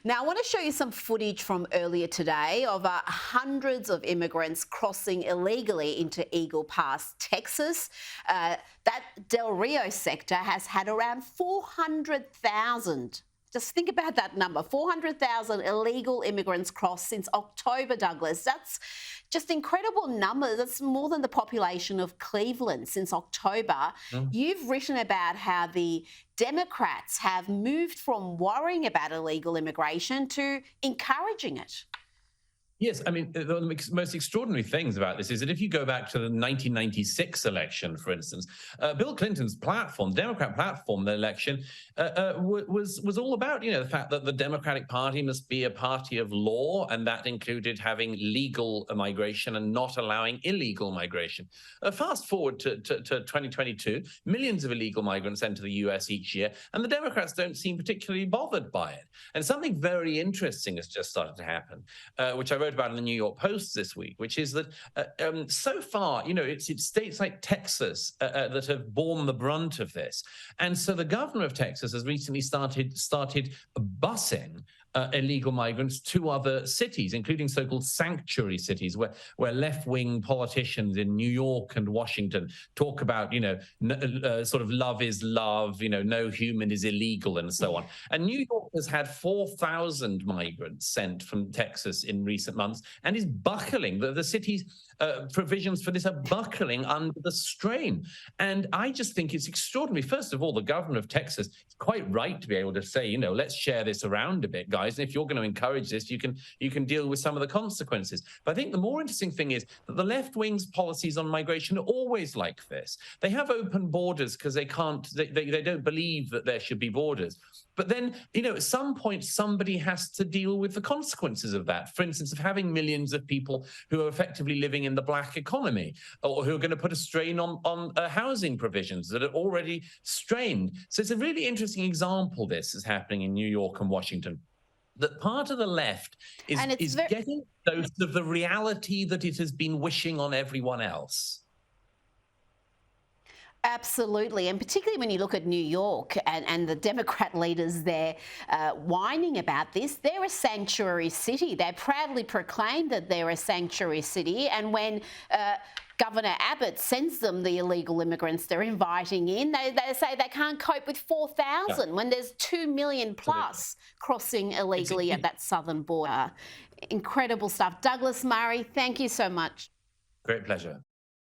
Now, I want to show you some footage from earlier today of hundreds of immigrants crossing illegally into Eagle Pass, Texas. That Del Rio sector has had around 400,000. Just think about that number, 400,000 illegal immigrants crossed since October, Douglas. That's just incredible numbers. That's more than the population of Cleveland since October. Mm. You've written about how the Democrats have moved from worrying about illegal immigration to encouraging it. Yes, I mean, the most extraordinary things about this is that if you go back to the 1996 election, for instance, Bill Clinton's platform, Democrat platform, the election was all about, the fact that the Democratic Party must be a party of law, and that included having legal migration and not allowing illegal migration. Fast forward to 2022, millions of illegal migrants enter the US each year, and the Democrats don't seem particularly bothered by it. And something very interesting has just started to happen, which I wrote about in the New York Post this week, which is that so far, it's states like Texas that have borne the brunt of this. And so the governor of Texas has recently started busing illegal migrants to other cities, including so-called sanctuary cities, where left-wing politicians in New York and Washington talk about, sort of love is love, no human is illegal, and so on. And New York has had 4,000 migrants sent from Texas in recent months and is buckling. The city's provisions for this are buckling under the strain. And I just think it's extraordinary. First of all, the governor of Texas is quite right to be able to say, let's share this around a bit, guys. And if you're going to encourage this, you can deal with some of the consequences. But I think the more interesting thing is that the left wing's policies on migration are always like this. They have open borders because they don't believe that there should be borders. But then, at some point, somebody has to deal with the consequences of that. For instance, of having millions of people who are effectively living in the black economy, or who are going to put a strain on housing provisions that are already strained. So it's a really interesting example. This is happening in New York and Washington. That part of the left is getting close of the reality that it has been wishing on everyone else. Absolutely, and particularly when you look at New York and the Democrat leaders there whining about this, they're a sanctuary city. They proudly proclaim that they're a sanctuary city, and when Governor Abbott sends them the illegal immigrants they're inviting in, they say they can't cope with 4,000 when there's 2 million plus crossing illegally at that southern border. Incredible stuff. Douglas Murray, thank you so much. Great pleasure.